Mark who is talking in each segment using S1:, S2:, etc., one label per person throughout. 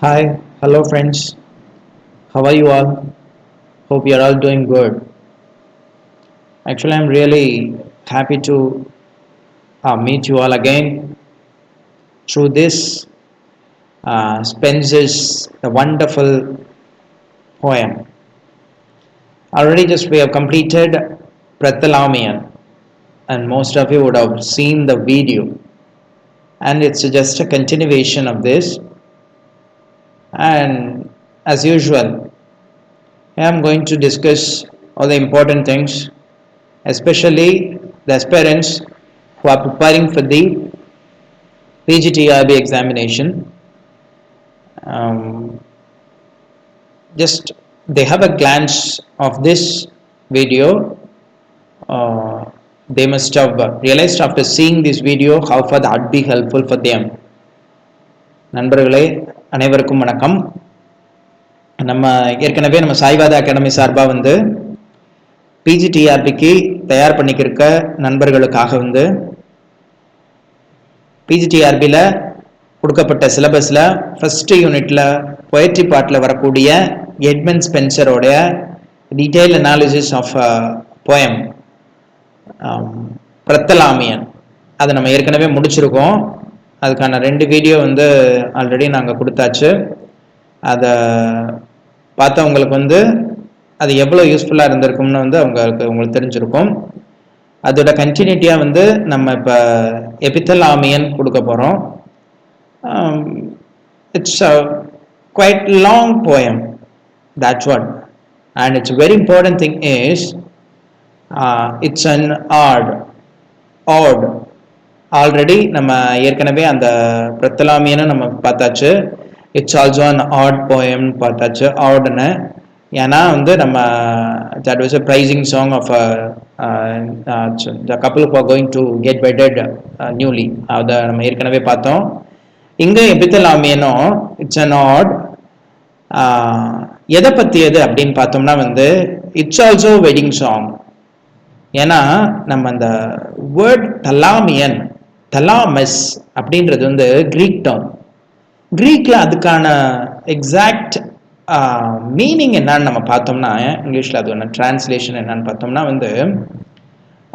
S1: Hi, hello friends. How are you all? Hope you are all doing good. Actually, I'm really happy to meet you all again through this Spencer's the wonderful poem. Already, just we have completed Epithalamion, and most of you would have seen the video. And it's just a continuation of this. And as usual, I'm going to discuss all the important things, especially the aspirants who are preparing for the PGTRB examination. Um, just they have a glance of this video. They must have realized after seeing this video how far that would be helpful for them. நண்பர்களே அனைவருக்கும் வணக்கம். நம்ம ஏற்கனவே நம்ம சாய்வாத academy சார்பாக வந்து பிஜிடிஆர்பிக்கு தயார் பண்ணிக்கிருக்க நண்பர்களுக்காக வந்து பிஜிடிஆர்பியில் கொடுக்கப்பட்ட சிலபஸில் ஃபஸ்ட்டு யூனிட்டில் பொயட்ரி பார்ட்டில் வரக்கூடிய எட்மண்ட் ஸ்பென்சரோடைய detail analysis of poem Prothalamion அதை நம்ம ஏற்கனவே முடிச்சிருக்கோம். அதுக்கான 2 வீடியோ வந்து ஆல்ரெடி நாங்கள் கொடுத்தாச்சு. அதை பார்த்தவங்களுக்கு வந்து அது எவ்வளோ யூஸ்ஃபுல்லாக இருந்திருக்கும்னு வந்து உங்களுக்கு தெரிஞ்சிருக்கும். அதோட கண்டினியூட்டியாக வந்து நம்ம இப்போ எபித்தலாமியன் கொடுக்க போகிறோம். It's a quite long poem, that's what, and its very important thing is it's an odd already நம்ம ஏற்கனவே அந்த பிரத்தலாமியனை நம்ம பார்த்தாச்சு. It's also an odd poem பார்த்தாச்சு. ஆட்னு ஏன்னா வந்து நம்ம that was a praising song of the couple for going to get wedded newly, அதை நம்ம ஏற்கனவே பார்த்தோம். இங்கே எபித்தலாமியனும் இட்ஸ் அன் ஆட். எதை பற்றியது அப்படின்னு பார்த்தோம்னா வந்து இட்ஸ் ஆல்சோ வெட்டிங் சாங். ஏன்னா நம்ம அந்த வேர்ட் தலாமியன், தலாமஸ் அப்படின்றது வந்து கிரீக் டேர்ம். கிரீக்ல அதுக்கான எக்ஸாக்ட் மீனிங் என்னன்னு நம்ம பார்த்தோம்னா, இங்கிலீஷ்ல அது ஒன்று டிரான்ஸ்லேஷன் என்னன்னு பார்த்தோம்னா வந்து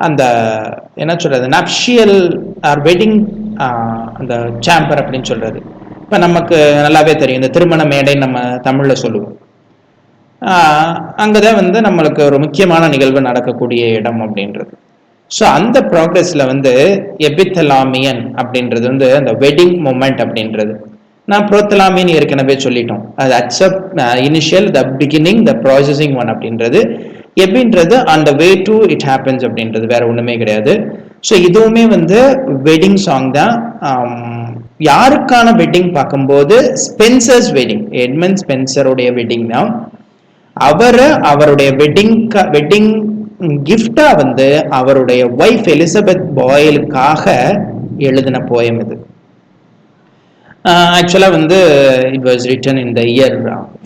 S1: அந்த என்ன சொல்றது, நப்ஷியல் ஆர் வெட்டிங் அந்த சாம்பர் அப்படின்னு சொல்றது. இப்போ நமக்கு நல்லாவே தெரியும், இந்த திருமண மேடை நம்ம தமிழில் சொல்லுவோம். அங்கதான் வந்து நம்மளுக்கு ஒரு முக்கியமான நிகழ்வு நடக்கக்கூடிய இடம் அப்படின்றது. ஸோ அந்த ப்ராக்ரஸ்ல வந்து எபித்தலாமியன் அப்படின்றது வந்து அந்த வெட்டிங் மூமெண்ட் அப்படின்றது. நான் ப்ரோத்தலாமியன் ஏற்கனவே சொல்லிட்டோம். அது accept initial, the beginning, the processing one அப்படின்றது. எப்படின்றது அந்த வே டு இட் ஹேப்பன்ஸ் அப்படின்றது, வேற ஒண்ணுமே கிடையாது. ஸோ இதுவுமே வந்து வெட்டிங் சாங் தான். யாருக்கான வெட்டிங் பார்க்கும்போது ஸ்பென்சர்ஸ் வெட்டிங், எட்மண்ட் ஸ்பென்சருடைய வெட்டிங் தான். அவருடைய வெட்டிங் கிஃப்டா வந்து அவருடைய ஒய்ஃப் எலிசபெத் பாயிலுக்காக எழுதின போயம் இது. ஆக்சுவலா வந்து it was written in the year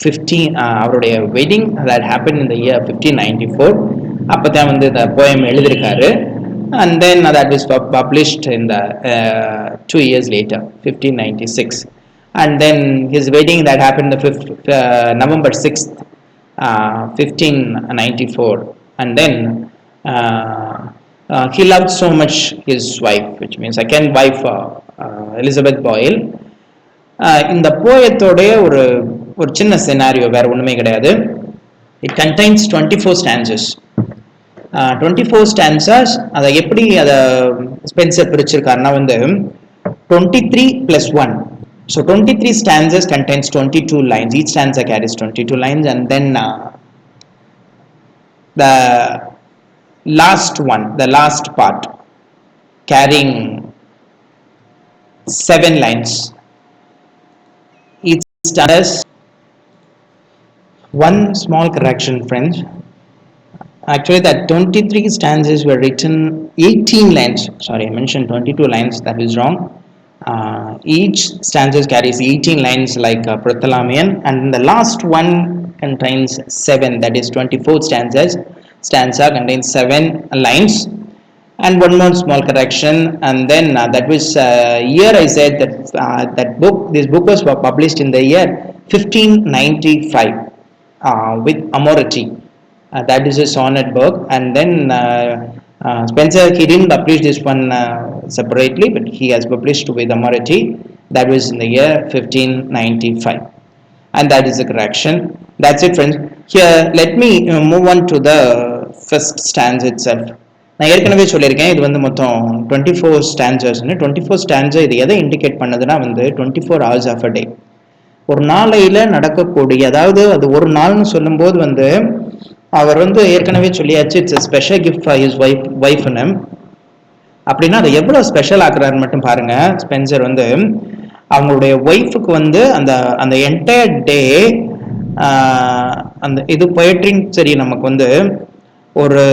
S1: 15. அவருடைய wedding that happen in the year 1594. அப்பதான் வந்து இந்த போயம் எழுதியிருக்காரு. And then that was published in the 2 years later, 1596. And then his wedding that happened the November 6th, 1594. And then he loved so much his wife, which means second wife, Elizabeth Boyle. இந்த போயத்தோடைய ஒரு சின்ன scenario, வேற ஒண்ணுமே கிடையாது. It contains 24 stanzas. 24 stanzas. அதை எப்படி அதை Spencer பிரிச்சிருக்காருன்னா வந்து 23 plus 1. So 23 stanzas contains 22 lines. Each stanza carries 22 lines, and then the last one, the last part, carrying 7 lines. Each stanza. One small correction, friends. Actually, that 23 stanzas were written 18 lines. Sorry, I mentioned 22 lines. That is wrong. Each stanza carries 18 lines like Epithalamion, and the last one contains 7. That is 24 stanzas. Stanza contains 7 lines. And one more small correction, and then that was year I said that this book was published in the year 1595 with Amority. That is a sonnet book, and then Spencer, he didn't publish this one separately, but he has published with Amority. That was in the year 1595, and that is the correction. That's it, friends. Here, let me move on to the first stanza itself. நான் ஏற்கனவே சொல்லியிருக்கேன், இது வந்து மொத்தம் 24 ஸ்டான்சர்ஸ்னு. 24 stanza இது எதை indicate பண்ணுதுன்னா வந்து 24 hours ஆஃப் அ டே. ஒரு நாளையில் நடக்கக்கூடிய, அதாவது அது ஒரு நாள்னு சொல்லும்போது வந்து அவர் வந்து ஏற்கனவே சொல்லியாச்சு, it's special gift for his வைஃப்னு. அப்படின்னா அதை எவ்வளோ ஸ்பெஷல் ஆக்குறாருன்னு மட்டும் பாருங்க. ஸ்பென்சர் வந்து அவங்களுடைய ஒய்ஃபுக்கு வந்து அந்த அந்த என்டையர் டே அந்த இது பொயட்ரின்னு சரி, நமக்கு வந்து ஒரு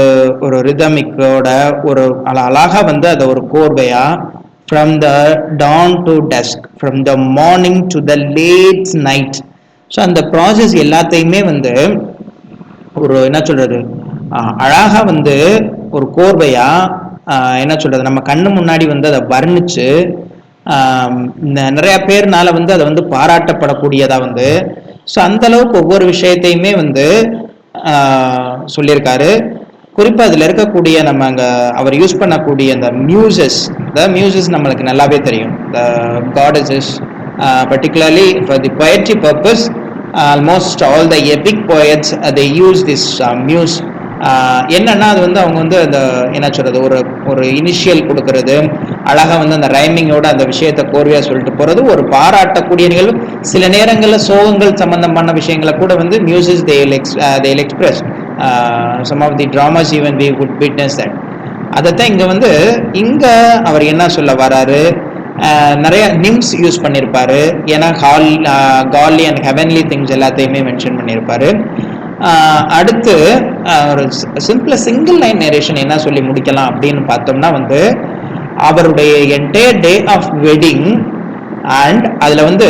S1: ஒரு ரிதமிக்கோட ஒரு அழகாக வந்து அதை ஒரு கோர்வையா, from the dawn to dusk, from the morning to the late night. So அந்த ப்ராசஸ் எல்லாத்தையுமே வந்து ஒரு என்ன சொல்றது, அழகா வந்து ஒரு கோர்வையா என்ன சொல்றது, நம்ம கண்ணு முன்னாடி வந்து அதை வர்ணிச்சு நிறைய பேர்னால வந்து அதை வந்து பாராட்டப்படக்கூடியதா வந்து, ஸோ அந்த அளவுக்கு ஒவ்வொரு விஷயத்தையுமே வந்து சொல்லியிருக்காரு. குறிப்பாக அதில் இருக்கக்கூடிய நம்ம அங்கே அவர் யூஸ் பண்ணக்கூடிய அந்த மியூசஸ் நம்மளுக்கு நல்லாவே தெரியும். The goddesses particularly for the poetry purpose, almost all the epic poets they use this muse. என்னன்னா அது வந்து அவங்க வந்து அந்த என்ன சொல்றது, ஒரு இனிஷியல் கொடுக்கறது, அழகா வந்து அந்த ரைமிங்கோட அந்த விஷயத்தை கோர்வையா சொல்லிட்டு போறது, ஒரு பாராட்டக்கூடிய நிகழ்வு. சில நேரங்களில் சோகங்கள் சம்பந்தமான விஷயங்களை கூட வந்து மியூசிஸ் they'll express. Some of the dramas even we would witness that. அதைத்தான் இங்க வந்து இங்க அவர் என்ன சொல்ல வராரு, நிறைய நிம்ஸ் யூஸ் பண்ணியிருப்பாரு. ஏன்னா காலி அண்ட் ஹெவன்லி திங்ஸ் எல்லாத்தையுமே மென்ஷன் பண்ணியிருப்பாரு. அடுத்து ஒரு சிங்கிள் லைன் நரேஷன் என்ன சொல்லி முடிக்கலாம் அப்படின்னு பார்த்தோம்னா வந்து அவருடைய entire day of wedding, and அதுல வந்து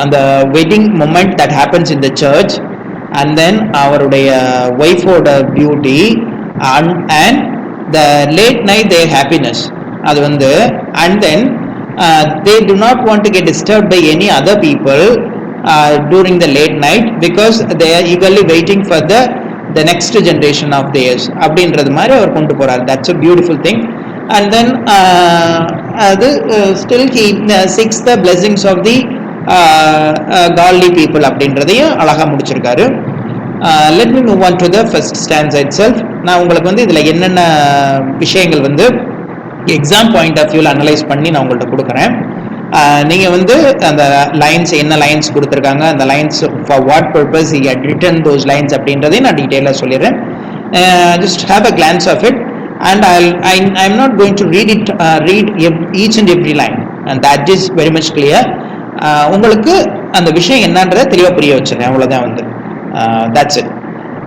S1: அந்த wedding moment that happens in the church, and then அவருடைய ஒய்ஃபோட beauty and the late night their happiness, அது வந்து and then they do not want to get disturbed by any other people during the late night because they are eagerly waiting for the next generation of theirs அப்படின்றது மாதிரி அவர் கொண்டு போறார். That's a beautiful thing. And then அது still he seeks the blessings of the godly people அப்படின்றதையும் அழகா முடிச்சிருக்காரு. Let me move on to the first stanza itself. நான் உங்களுக்கு வந்து இதுல என்னென்ன விஷயங்கள் வந்து எக்ஸாம் பாயிண்ட் ஆஃப் வியூல அனலைஸ் பண்ணி நான் உங்கள்கிட்ட கொடுக்குறேன். நீங்க வந்து அந்த லைன்ஸ் என்ன லைன்ஸ் கொடுத்துருக்காங்க, அந்த lines for what purpose he had written those lines அப்படின்றதையும் நான் டீட்டெயிலாக சொல்லிடுறேன். Just have a glance of it, and I'm not going to read each and every line, and that is very much clear. உங்களுக்கு அந்த விஷயம் என்னன்றதை தெளிவாக புரிய வச்சிருக்கேன், அவ்வளோதான் வந்து. That's it.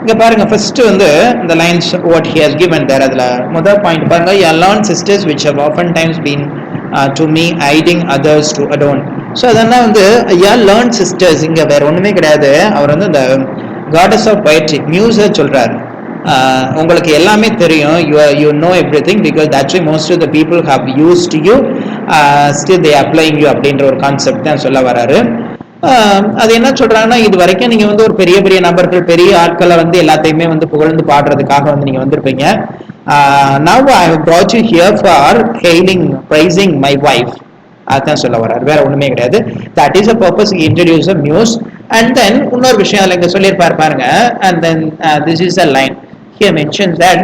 S1: இங்க பாருங்க, ஃபர்ஸ்ட் வந்து இந்த lines what he has given there. அதுல முதல் பாயிண்ட் பாருங்க, you learn sisters which have often times been to me aiding others to adorn. So அதெல்லாம் வந்து you learn sisters, இங்க வேற ஒண்ணுமே கிடையாது. அவர் வந்து இந்த goddess of poetry மியூஸை சொல்றாரு. உங்களுக்கு எல்லாமே தெரியும், you know everything because that's why most of the people have used you, still they applying you அப்படின்ற ஒரு கான்செப்ட் தான் சொல்ல வராரு. அது என்ன சொல்றாங்கன்னா, இது வரைக்கும் நீங்க வந்து ஒரு பெரிய பெரிய நபர்கள், பெரிய ஆட்களை வந்து எல்லாத்தையுமே வந்து புகழ்ந்து பாடுறதுக்காக வந்து நீங்க வந்திருப்பீங்க. Now I have brought you here for praising my wife. அதான் சொல்ல வர்றாரு, வேற ஒண்ணுமே கிடையாது. That is a purpose he introduced a muse. And then இன்னொரு விஷயம் அதுல இங்க சொல்லியிருப்பாரு பாருங்க. And then this is a line here mentions that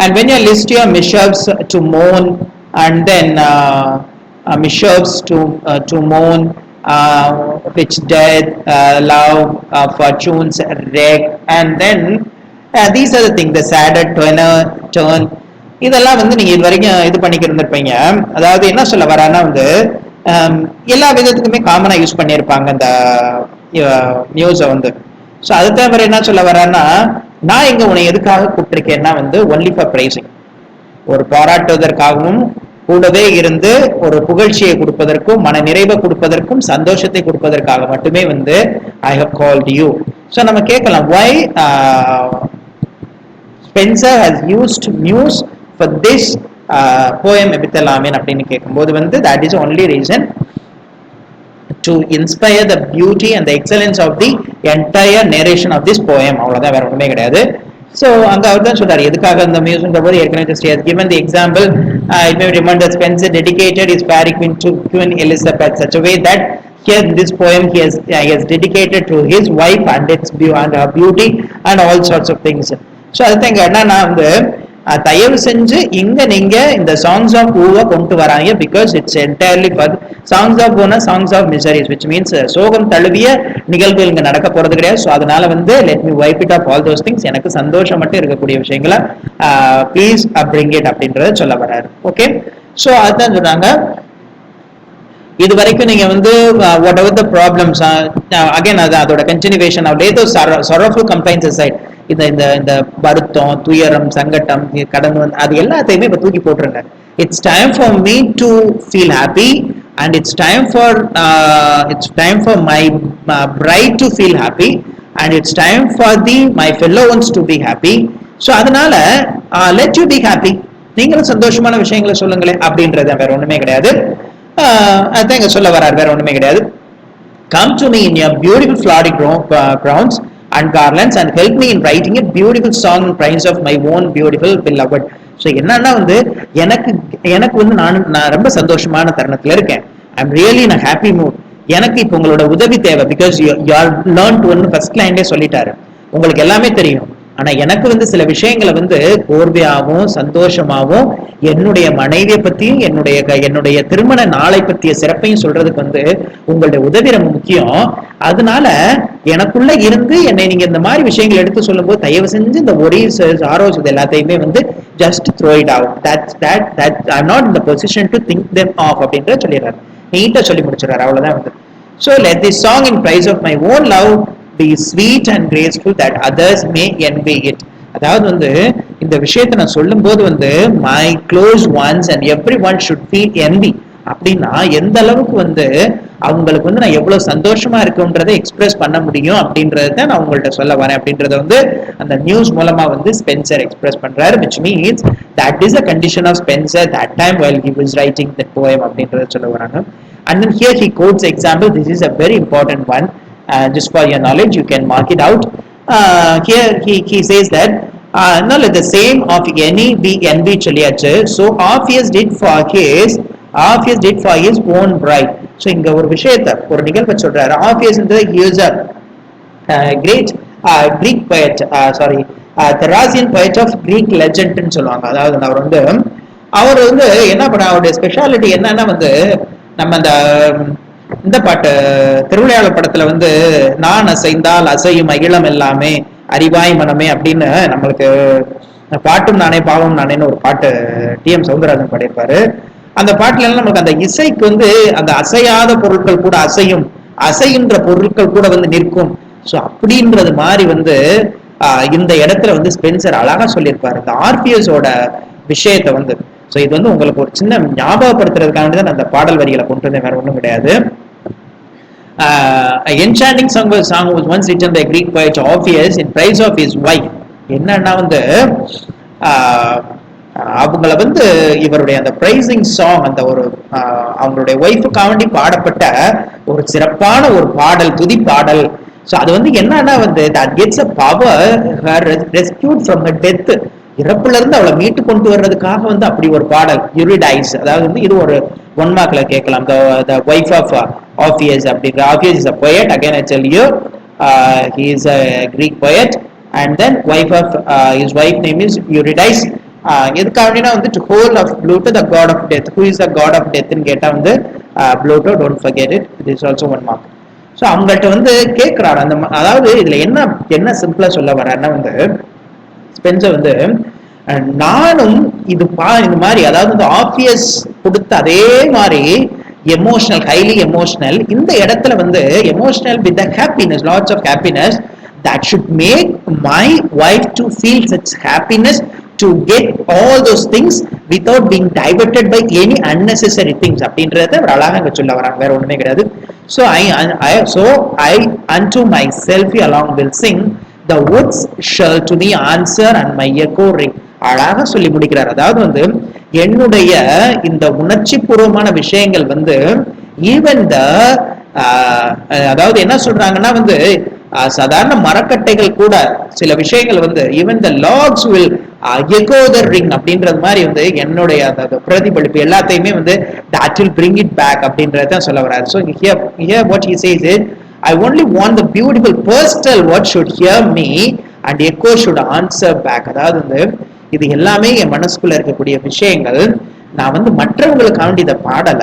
S1: and when you list your mishaps to mourn, and then mishaps to mourn, which death, love, fortunes, wreck, and then these are the things, the sadder turn. இதெல்லாம் வந்து நீங்க இது வரைக்கும் இது பண்ணிக்கிட்டு இருந்திருப்பீங்க. அதாவது என்ன சொல்ல வரான்னா வந்து எல்லா விதத்துக்குமே காமனா யூஸ் பண்ணியிருப்பாங்க இந்த நியூஸை வந்து. ஸோ அது தவிர என்ன சொல்ல வரான்னா, நான் இங்க உன்னை எதுக்காக கூப்பிட்டிருக்கேன்னா வந்து ஒன்லி ஃபார் பிரைசிங், ஒரு பாராட்டுவதற்காகவும் கூடவே இருந்து ஒரு புகழ்ச்சியை கொடுப்பதற்கும் மன நிறைவை கொடுப்பதற்கும் சந்தோஷத்தை கொடுப்பதற்காக மட்டுமே வந்து I have called you. So நம்ம கேட்கலாம், why Spencer has used muse for this poem Epithalamion அப்படின்னு கேட்கும்போது வந்து that is only reason to inspire the beauty and the excellence of the entire narration of this poem. அவ்வளவுதான், வேற ஒண்ணுமே கிடையாது. So அங்க அவர் தான் சொல்றாரு எதுக்காக அந்த மியூசிக் போது ஏற்கனவே just he has given the example. It may be remembered that Spencer dedicated his fairy queen to Queen Elizabeth such a way that here in this poem he has dedicated to his wife and its and her beauty and all sorts of things. So அதுதான் இங்க என்னன்னா வந்து தயவு செஞ்சு இங்க நீங்க இந்த songs of ஊவை கொண்டு வராங்க because it's entirely for songs of ஊனா songs of miseries which means சோகம் தழுவிய நிகழ்வுகள் இங்க நடக்க போறது கிடையாது. ஸோ அதனால வந்து let me vibe it of all those things, எனக்கு சந்தோஷம் மட்டும் இருக்கக்கூடிய விஷயங்களை ப்ளீஸ் பிரிங் இட் அப்படின்றத சொல்ல வர்றாரு. ஓகே, ஸோ அதுதான் சொல்றாங்க. இது வரைக்கும் நீங்க வந்து whatever the problems again அதோட கண்டினியூவேஷன் ஆஃப் லேதோ sorrowful complaints aside, இந்த இந்த வருத்தம், துயரம், சங்கடம், கடன் அது எல்லாத்தையுமே இப்ப தூக்கி போட்டுருங்க. It's time for me to feel happy and it's time for my bright to feel happy and it's time for my fellow once to be happy. So அதனால லெட் யூ பி ஹாப்பி, நீங்களும் சந்தோஷமான விஷயங்களை சொல்லுங்களேன் அப்படின்றது வேற ஒண்ணுமே கிடையாது. அதான் இங்க சொல்ல வர்றாரு, வேற ஒண்ணுமே கிடையாது. Come to me in your beautiful flowery crowns and garlands and help me in writing a beautiful song in praise of my own beautiful beloved. So என்னன்னா வந்து எனக்கு வந்து நான் ரொம்ப சந்தோஷமான தருணத்துல இருக்கேன். I'm really in a happy mood. எனக்கு இப்போ உங்களோட உதவி தேவை because you are learned to first லைன்லயே சொல்லிட்டாரு, உங்களுக்கு எல்லாமே தெரியும். ஆனா எனக்கு வந்து சில விஷயங்களை வந்து கோர்வையாகவும் சந்தோஷமாகவும் என்னுடைய மனைவியை பத்தியும் என்னுடைய திருமண நாளை பற்றிய சிறப்பையும் சொல்றதுக்கு வந்து உங்களுடைய உதவி ரொம்ப முக்கியம். அதனால எனக்குள்ள இருந்து என்னை நீங்க இந்த மாதிரி விஷயங்கள் எடுத்து சொல்லும் போது தயவு செஞ்சு இந்த ஒரீஸ் ஆரோஸ் இது எல்லாத்தையுமே வந்து just throw it out. That I not in the position to think them of அப்படின்ற சொல்லிடுறாரு, நீட்டா சொல்லி முடிச்சிடறாரு, அவ்வளவுதான் வந்து. So let this song in praise of my own love be sweet and graceful that others may envy it. அதாவது வந்து இந்த விஷயத்தை நான் சொல்லும் போது வந்து my close ones and everyone should feel envy அப்படின்னா எந்த அளவுக்கு வந்து அவங்களுக்கு வந்து நான் எவ்வளவு சந்தோஷமா இருக்குன்றதை எக்ஸ்பிரஸ் பண்ண முடியும் அப்படின்றத நான் உங்கள்கிட்ட சொல்ல வரேன் அப்படின்றத வந்து அந்த நியூஸ் மூலமா வந்து ஸ்பென்சர் எக்ஸ்பிரஸ் பண்றாரு, which means that is a condition of Spencer that time while he was writing that poem அப்படின்றத சொல்ல வராங்க. And then here he quotes example. This is a very important one. Just for your knowledge, you can mark it out. Here he says that now let the same of any be envy chaliyachu. So Orpheus did for his own bride. So இங்க ஒரு விஷயத்தை ஒரு நிகழ்வை சொல்றாரு. Orpheus he is a great Greek poet, Thracian poet of Greek legend ன்னு சொல்லுவாங்க. அதாவது அவர் வந்து என்ன பண்ண, அவருடைய ஸ்பெஷாலிட்டி என்னன்னா வந்து நம்ம இந்த பாட்டு திருவிளையாடல் படத்துல வந்து நான் அசைந்தால் அசையும் அகிலம் எல்லாமே அறிவாய் மனமே அப்படின்னு நம்மளுக்கு பாட்டும் நானே பாவம் நானேன்னு ஒரு பாட்டு டி.எம். சௌந்தரராஜன் பாடியிருப்பாரு. அந்த பாட்டுல எல்லாம் நமக்கு அந்த இசைக்கு வந்து அந்த அசையாத பொருட்கள் கூட அசைகின்ற பொருட்கள் கூட வந்து நிற்கும். ஸோ அப்படின்றது மாதிரி வந்து இந்த இடத்துல வந்து ஸ்பென்சர் அழகா சொல்லியிருப்பாரு இந்த ஆர்பிஎஸோட விஷயத்தை வந்து. ஸோ இது வந்து உங்களுக்கு ஒரு சின்ன ஞாபகப்படுத்துறதுக்காக தான் அந்த பாடல் வரிகளை கொண்டு வந்தேன், வேற ஒன்றும் கிடையாது. Enchanting song was once written by Greek poet Orpheus in praise of his wife. என்னன்னா வந்து அவங்கள வந்து இவருடைய அந்த பிரைசிங் சாங் அந்த ஒரு அவங்களுடைய ஒய்ஃபுக்காக வேண்டி பாடப்பட்ட ஒரு சிறப்பான ஒரு பாடல், துதி பாடல். ஸோ அது வந்து என்னன்னா வந்து that gets a power her rescued from her death. இறப்புல இருந்து அவளை மீட்டு கொண்டு வர்றதுக்காக வந்து அப்படி ஒரு பாடல் யூரிடைஸ். அதாவது வந்து இது ஒரு ஒன் மார்க்ல கேட்கலாம். the wife of Orpheus அப்படிங்கிற Orpheus is a poet. Again I tell you he is a Greek poet and then wife of his wife name is Eurydice. எதுக்காகனா வந்து to hold of Pluto the god of death. Who is the god of death ன்னு கேட்டா வந்து Pluto, don't forget it. This is also one mark. So அவங்கள்ட்ட வந்து கேட்கிறாரு அந்த, அதாவது இதுல என்ன சிம்பிளா சொல்ல வர்றாருன்னா வந்து ஸ்பென்சர் வந்து நானும் இந்த மாதிரி அதாவது ஆப்வியஸ் கொடுத்த அதே மாதிரி எமோஷனல், ஹைலி எமோஷனல், இந்த இடத்துல வந்து emotional with happiness, lots of happiness that should make my wife to feel such happiness to get all those things without being diverted by any unnecessary things அப்படின்றத ஒரு அழகாக சொல்ல வராங்க, வேற ஒண்ணுமே கிடையாது. So I unto myself along will sing, the woods shall to me answer and my echo ring. அழகாக சொல்லி முடிக்கிறார். அதாவது வந்து என்னுடைய இந்த உணர்ச்சி பூர்வமான விஷயங்கள் வந்து even the அதாவது என்ன சொல்றாங்கன்னா வந்து சாதாரண மரக்கட்டைகள் கூட சில விஷயங்கள் வந்து even the locks will echo the ring அப்படின்றது மாதிரி வந்து என்னுடைய அந்த பிரதிபலிப்பு எல்லாத்தையுமே வந்து that will bring it back அப்படின்றத சொல்ல வராரு. So here what he says is I only want the beautiful personal what should hear me and echo should answer back. அதாவது வந்து இது எல்லாமே என் மனசுக்குள்ள இருக்கக்கூடிய விஷயங்கள், நான் வந்து மற்றவங்களுக்காண்டி இதை பாடல,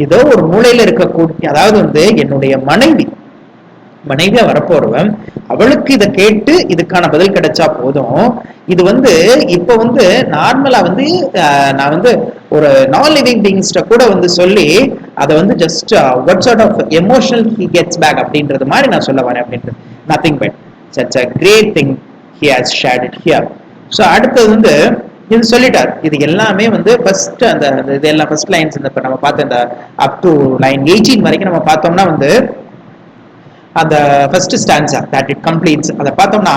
S1: ஏதோ ஒரு மூலையில இருக்கக்கூடிய அதாவது வந்து என்னுடைய மனைவியா வரப்போறவன் அவளுக்கு இதை கேட்டு இதுக்கான பதில் கிடைச்சா போதும். இது வந்து இப்ப வந்து நார்மலா வந்து நான் வந்து ஒரு நான் லிவிங் பீயிங்ஸ்ட கூட வந்து சொல்லி அதை வந்து just what sort of emotional he gets back அப்படின்றது மாதிரி நான் சொல்ல வரேன் அப்படின்றது. நத்திங் பட் சட்ஸ் a great thing he has shared it here. So அடுத்தது வந்து இது சொல்லிட்டார். இது எல்லாமே வந்து ஃபர்ஸ்ட் அந்த இதெல்லாம் ஃபர்ஸ்ட் லைன்ஸ் இந்த நம்ம பார்த்த இந்த அப் டு லைன் 18 வரைக்கும் நம்ம பார்த்தோம்னா வந்து அந்த first stanza that it completes அதை பார்த்தோம்னா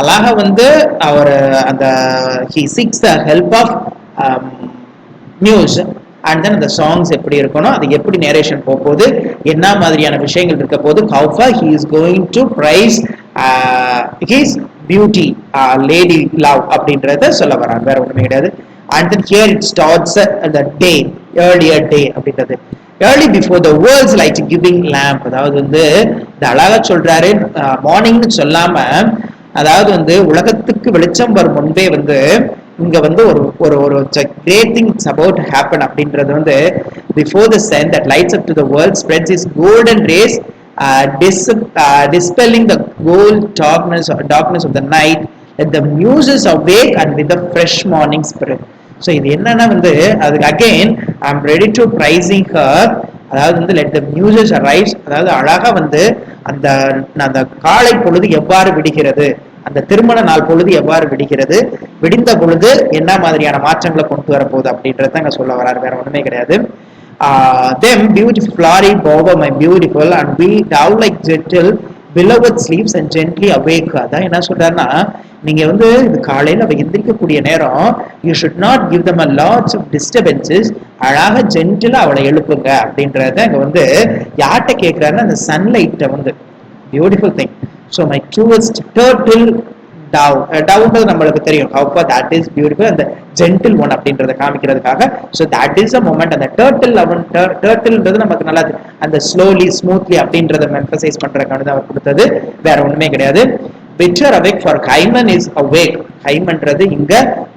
S1: அழகா வந்து அவர் அந்த he seeks the help of news and then அந்த சாங்ஸ் எப்படி இருக்கணும், அது எப்படி நேரேஷன் போகுது, என்ன மாதிரியான விஷயங்கள் இருக்க போது, how far he is going to praise his beauty, lady love அப்படின்றத சொல்ல வராங்க, வேற ஒண்ணுமே கிடையாது. And then here it starts the day, earlier day அப்படின்றது early before the world's light giving lamp. அதாவது வந்து இந்த அழகா சொல்றாரு மார்னிங்னு சொல்லாம, அதாவது வந்து உலகத்துக்கு வெளிச்சம் வரும் முன்பே வந்து இங்க வந்து ஒரு ஒரு great things about to happen அப்படின்றது வந்து before the sun that lights up to the world spreads its golden rays, dispelling the gold darkness of the night, let the muses awake and with the fresh morning spirit. So இது என்னன்னா வந்து அதுக்கு again I am ready to pricing her, அதாவது வந்து let the Muses arrives, அதாவது அழகா வந்து அந்த அந்த காலை பொழுது எவ்வாறு விடுகிறது, அந்த திருமண நாள் பொழுது எவ்வாறு விடுகிறது, விடிந்த பொழுது என்ன மாதிரியான மாற்றங்களை கொண்டு வரப்போகுது அப்படின்றத அங்க சொல்ல வராரு, வேற ஒண்ணுமே கிடையாது. Them beautiful flowery bower my beautiful and we down like gentle beloved sleeps and gently awake. அதான் என்ன சொல்றாருன்னா, நீங்க வந்து இது காலையில அவ எந்திரிக்கக்கூடிய நேரம், you should not give them a lots of disturbances, அழகாக ஜென்டிலா அவளை எழுப்புங்க அப்படின்றத அங்க வந்து யார்கிட்ட கேட்கிறாருன்னா அந்த சன்லைட்டை வந்து beautiful thing. So my truest turtle டவுன்றது நம்மளுக்கு தெரியும், how far that is beautiful, அந்த ஜென்டில் ஒன் அப்படின்றத காமிக்கிறதுக்காக. So that is a moment. அந்த டர்ட்டில்ன்றது நமக்கு நல்லா அந்த ஸ்லோலி ஸ்மூத்லி அப்படின்றத எம்பசைஸ் பண்றதுக்கான அவர் கொடுத்தது, வேற ஒண்ணுமே கிடையாது. Bitter awake for Hymen is awake. Hymenன்றது இங்க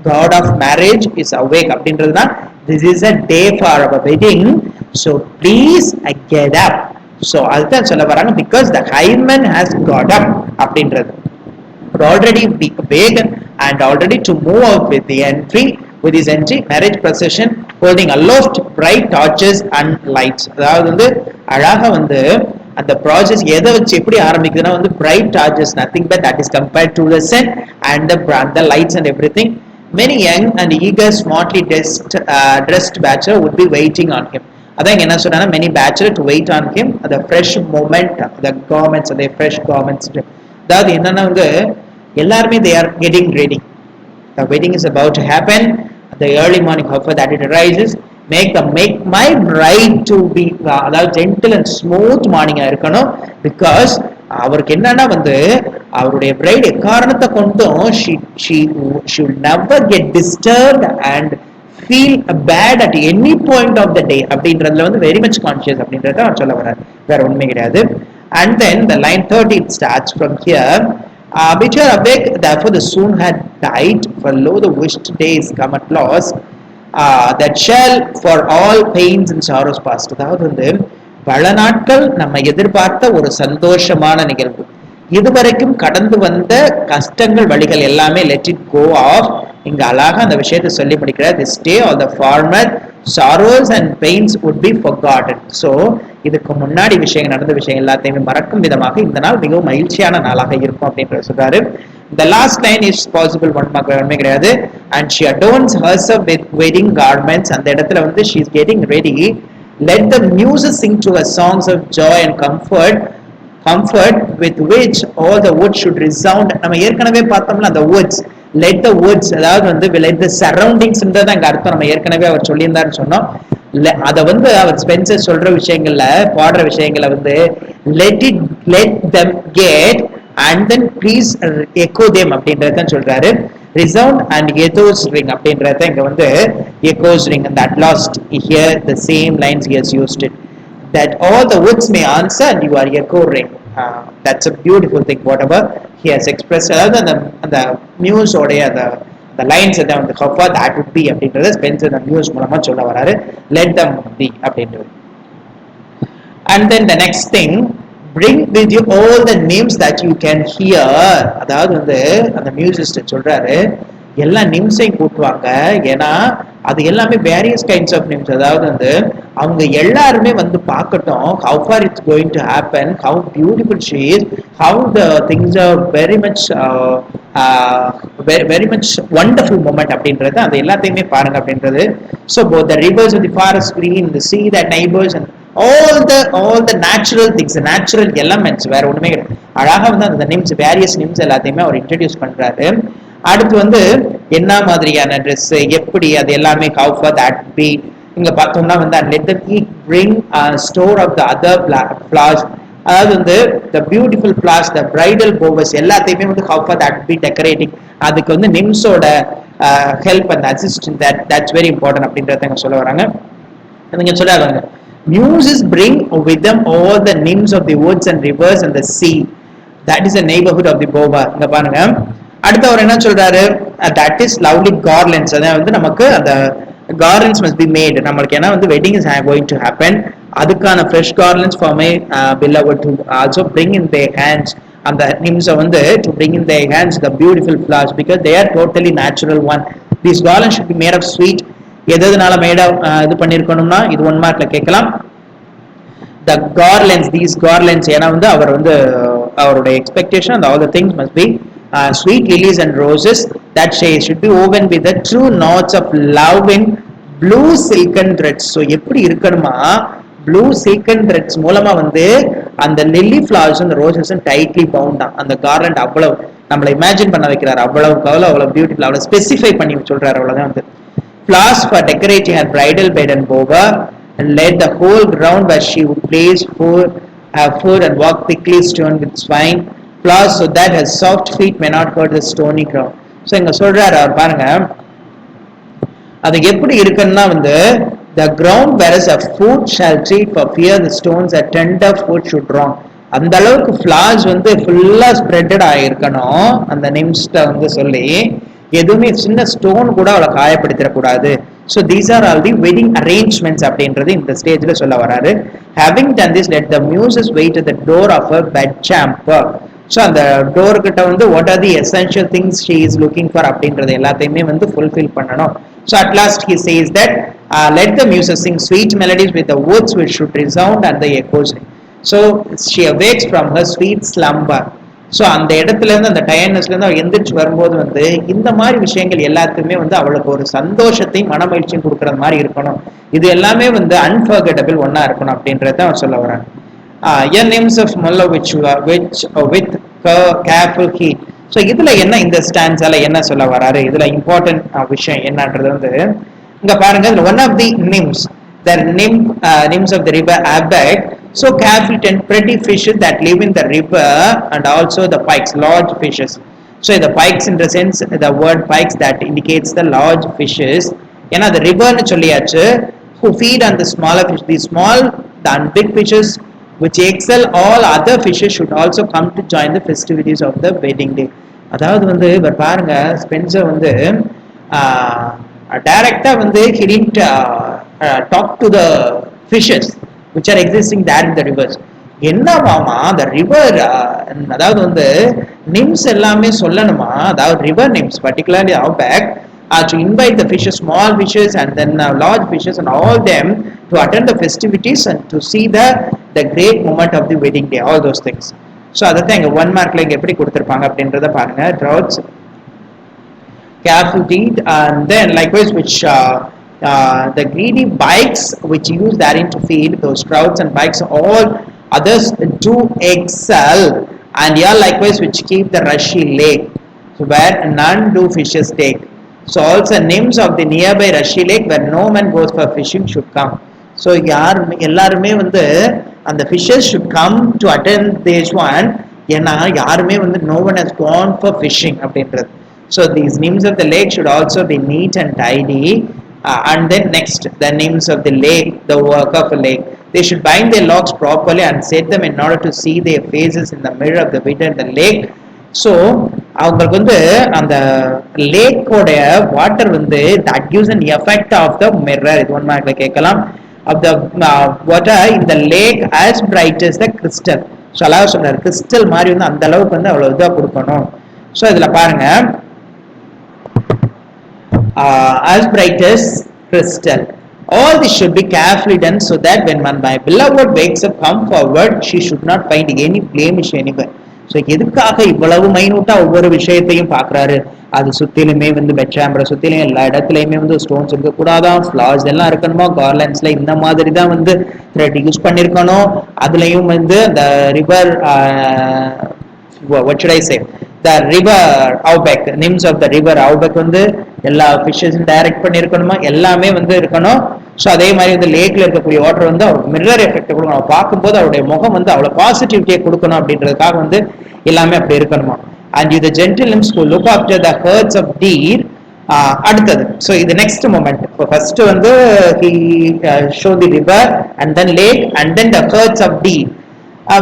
S1: god of marriage is awake அப்படின்றதுனா this is a day for our wedding, so please get up. So அதுதான் சொல்ல வராங்க, because the Hymen has got up அப்படின்றது already awake and already to move out with his entry marriage procession holding aloft bright torches and lights. அதாவது வந்து அழகா வந்து அந்த process எதை வச்சு எப்படி ஆரம்பிக்குதுன்னா வந்து bright torches, nothing but that is compared to the sun and the lights and everything. Many young and eager smartly dressed bachelor would be waiting on him. அதான் என்ன சொல்றாங்கன்னா many bachelor to wait on him, the fresh moment, the garments, the fresh garments. அதாவது என்னன்னா வந்து எல்லாருமே they are getting ready, the wedding is about to happen, the early morning however that it arises, make my bride to be, அதாவது gentle and smooth morning இருக்கணும், because அவருக்கு என்னன்னா வந்து அவருடைய பிரைட் எக்காரணத்தை கொண்டும் she should never get disturbed and feel bad at any point of the day அப்படின்றதுல வந்து very much conscious அப்படின்றத அவர் சொல்ல வர்றார், வேற ஒண்ணுமே கிடையாது. And then the line 30 it starts from here. Which are awake, therefore the soon had died, for lo the wished days come at last, that shall for all pains and sorrows past. அதாவது வந்து பல நாட்கள் நம்ம எதிர்பார்த்த ஒரு சந்தோஷமான நிகழ்வு, இதுவரைக்கும் கடந்து வந்த கஷ்டங்கள் வழிகள் எல்லாமே let it go off. இங்க அழகா அந்த விஷயத்தை சொல்லி முடிக்கிறார், this day all the former sorrows and pains would be forgotten. So இதுக்கு முன்னாடி விஷயங்கள் நடந்த விஷயம் எல்லாத்தையுமே மறக்கும் விதமாக இந்த நாள் மிகவும் மகிழ்ச்சியான நாளாக இருக்கும் அப்படின்ற சொல்றாரு. The last line is possible ஒன்றுமே கிடையாது. And she adorns herself with wedding garments. அந்த இடத்துல வந்து she is getting ready. Let the muses sing to her songs of joy and comfort with which all the woods should resound. நம்ம ஏற்கனவே பார்த்தோம்ல அந்த woods, let the woods, அதாவது வந்து let the surroundings ன்றத அங்க அர்த்தம் நம்ம ஏற்கனவே அவர் சொல்லியிருந்தாருன்னு சொன்னோம். அத வந்து அவர் ஸ்பென்சர் சொல்ற விஷயங்கள்ல பாடுற விஷயங்களை வந்து let them get and then please echo them அப்படின்றத சொல்றாரு. resound and echoes ring அப்படின்றத இங்க வந்து echoes ring and at last here the same lines he has used it, that all the woods may answer and you are echo ring. That's a beautiful thing whatever he has expressed. அதாவது அந்த muse உடைய அந்த lines தான் வந்து how far that would be அப்படின்றத Spencer அந்த muse மூலமா சொல்ல வராரு. let them be அப்படின்றது. And then the next thing, bring with you all the names that you can hear. அதாவது வந்து அந்த மியூசிஸ்ட் சொல்றாரு எல்லா நிம்ஸையும் கூட்டுவாங்க, ஏன்னா அது எல்லாமே வேரியஸ் கைண்ட்ஸ் ஆஃப் நிம்ஸ். அதாவது வந்து அவங்க எல்லாருமே வந்து பார்க்கட்டும் how far it's going to happen, how beautiful she is, how the things are very much very much wonderful moment அப்படின்றது அது எல்லாத்தையுமே பாருங்க அப்படின்றது. So both the rivers of the forest green, the sea that neighbors and all the natural things, the natural elements, வேற ஒண்ணுமே கிடையாது. அழகா வந்து அந்த நிம்ஸ் வேரியஸ் நிம்ஸ் எல்லாத்தையுமே அவர் இன்ட்ரடியூஸ் பண்றாரு. அடுத்து வந்து என்ன மாதிரியான ட்ரெஸ் எப்படி அது எல்லாமே how far that be. இங்க பார்த்தோம்னா வந்து let them eat bring store of the other flowers, அதாவது வந்து the beautiful flowers, the bridal boughs எல்லாத்தையுமே வந்து how far that be decorating. அதுக்கு வந்து நிம்ஸோட help and assistant that's very important அப்படின்றத சொல்ல வராங்க. நீங்க சொல்றாங்க muses bring with them all the nymphs of the woods and rivers and the sea, that is the neighborhood of the bower. இங்க பாருங்க அடுத்து அவர் என்ன சொல்றாரு, that is lovely garlands. அதாவது வந்து நமக்கு அந்த garlands must be made, நமக்கு ஏன்னா வந்து wedding is going to happen, அதுக்கான fresh garlands for my beloved to also bring in their hands. அந்த nymphs வந்து to bring in their hands the beautiful flowers because they are totally natural one. These garlands should be made of sweet. எதனால mat இது பண்ணிருக்கணும்னா இது 1 மார்க்ல கேட்கலாம். the garlands, these garlands ஏன்னா வந்து அவர் வந்து அவருடைய expectation and all the things must be sweet lilies and roses that should be woven with the true knots of love in blue silken threads. so எப்படி இருக்கணுமா blue silken threads மூலமா வந்து அந்த lily flowers and roses tightly bound தான் அந்த garland. அவ்வளவு நம்மள imagine பண்ண வைக்கிறார், அவ்வளவு பியூட்டிஃபுல், அவ்வளவு ஸ்பெசிஃபை பண்ணி சொல்றாரு. அவ்வளவுதான் வந்து flowers for decorating her bridal bed and bower, and led the whole ground where she would place her food and walk thickly strewn with swine flowers so that her soft feet may not hurt the stony ground. so இங்க சொல்றாரு அவர் பாருங்க அது எப்படி இருக்குன்னா வந்து the ground whereas a foot shall treat for fear the stones a tender foot should wrong. அந்த அளவுக்கு flowers வந்து ஃபுல்லா ஸ்ப்ரெட்டட் ஆயிருக்கணும் அந்த நிம்ஸ்ட வந்து சொல்லி எதுவுமே சின்ன ஸ்டோன் கூட அவளை காயப்படுத்திடக்கூடாது. so these are all the wedding arrangements அப்படின்றது இந்த ஸ்டேஜ்ல சொல்ல வராரு. having done this let the muses wait at the door of her bed chamber. so அந்த டோர் கிட்ட வந்து what are the essential things she is looking for அப்படின்றது எல்லாத்தையுமே வந்து fulfill பண்ணணும். so at last he says that let the muses sing sweet melodies with the words which should resound and the echoes. so she awakes from her sweet slumber. So அந்த இடத்துல இருந்து அந்த டயர்னஸ்ல இருந்து அவள் எந்திரிச்சு வரும்போது வந்து இந்த மாதிரி விஷயங்கள் எல்லாத்துக்குமே வந்து அவளுக்கு ஒரு சந்தோஷத்தையும் மன மகிழ்ச்சியும் கொடுக்கற மாதிரி இருக்கணும். இது எல்லாமே வந்து அன்ஃபர்கெட்டபிள் ஒன்னா இருக்கணும் அப்படின்றத அவன் சொல்ல வரான். names of mulla which with careful heed. So இதுல என்ன இந்த ஸ்டான்ஸால என்ன சொல்ல வராரு, இதுல இம்பார்ட்டன்ட் விஷயம் என்னன்றது வந்து இங்க பாருங்க. One of the nymphs the nymphs of the river Abed, so careful and pretty fishes that live in the river, and also the pikes, large fishes. so the pikes in the sense the word pikes that indicates the large fishes, ஏன்னா the river னு சொல்லியாச்சு, who feed on the smaller fish. The small and big fishes which excel all other fishes should also come to join the festivities of the wedding day. அதாவது வந்து இவர் பாருங்க Spencer வந்து டைரக்டா வந்து he didn't talk to the fishes which are existing there in the rivers. என்னவாமா the river அதாவது வந்து நிம்ஸ் எல்லாமே சொல்லணுமா, அதாவது river nymphs particularly outback to invite the fishes, small fishes and then large fishes and all them to attend the festivities and to see the great moment of the wedding day, all those things. so அதான் இங்க 1 மார்க்ல இங்க எப்படி கொடுத்திருப்பாங்க அப்படின்றத பாருங்க. droughts careful deed and then likewise which the greedy bikes which use therein to feed, those trouts and bikes all others do excel, and yeah likewise which keep the rushy lake where none do fishes take. So also nymphs of the nearby rushy lake where no man goes for fishing should come. So எல்லாருமே வந்து அந்த fishes should come to attend this one. ஏன்னா யாருமே வந்து no one has gone for fishing அப்படின்றது. So these nymphs of the lake should also be neat and tidy. And then next, the nymphs of the lake, the work of a lake, they should bind their locks properly and set them in order to see their faces in the mirror of the window in the lake. So அவங்களுக்கு வந்து அந்த லேக்கோடைய water வந்து that gives an effect of the mirror. இது one மார்க்ல கேட்கலாம். Of the water in the lake as bright as the crystal. So அழகாக சொல்றாரு, crystal மாதிரி வந்து அந்த அளவுக்கு வந்து அவ்வளவு இதாக கொடுக்கணும். ஸோ இதுல பாருங்க, as bright as crystal. All this should be carefully done so that when my beloved wakes up, come forward, she should not find any blemish anywhere. So எதுக்காக இவ்வளவு மைனூட்டா ஒவ்வொரு விஷயத்தையும் பாக்குறாரு? அது சுத்திலுமே வந்து பெட்சாம்பரை சுத்திலும் எல்லா இடத்துலயுமே வந்து ஸ்டோன்ஸ் இருக்கக்கூடாதான், ஃபிளார்ஸ் எல்லாம் இருக்கணுமா, கார்லண்ட்ஸ்ல இந்த மாதிரி தான் வந்து த்ரெட் யூஸ் பண்ணிருக்கணும். அதுலயும் வந்து அந்த river what should I say, the river outback, nymphs of the river outback வந்து எல்லா ஃபிஷஸும் டைரக்ட் பண்ணிருக்கணுமா, எல்லாமே வந்து இருக்கணும். ஸோ அதே மாதிரி வந்து லேக்ல இருக்கக்கூடிய வாட்டர் வந்து அவருக்கு மிரர் எஃபெக்ட் கொடுக்கணும், அவள் பார்க்கும்போது அவருடைய முகம் வந்து அவ்வளோ பாசிட்டிவிட்டியை கொடுக்கணும் அப்படின்றதுக்காக வந்து எல்லாமே அப்படி இருக்கணுமா. And you the gentle nymphs who look after the herds of deer. அடுத்தது, ஸோ இது நெக்ஸ்ட் மூமெண்ட். இப்போ ஃபர்ஸ்ட் வந்து he showed the river and then lake and then the herds of deer.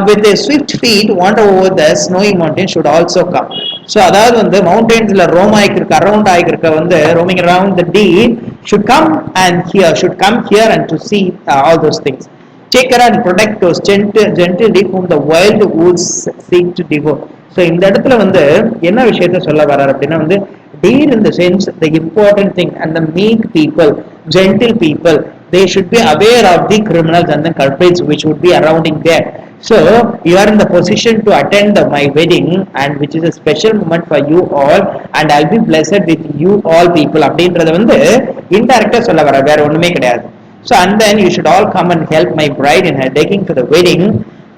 S1: With their swift feet wander over the snowy mountain should also come. So அதாவது வந்து மவுண்டன்ஸ்ல Rome ஆகிருக்க, around ஆகிருக்க வந்து roaming around the deer should come here and to see all those things. Take care and protect those gentle deer whom the wild wolves seek to devour. So இந்த இடத்துல வந்து என்ன விஷயத்த சொல்ல வர்றாரு அப்படின்னா வந்து deer in the sense the important thing, and the meek people, gentle people, they should be aware of the criminals and the culprits which would be surrounding there. So you are in the position to attend my wedding, and which is a special moment for you all, and I'll be blessed with you all people அப்படின்றத வந்து இன்டைரக்டா சொல்ல வர, வேற ஒண்ணுமே கிடையாது. So and then you should all come and help my bride in her decking for the wedding,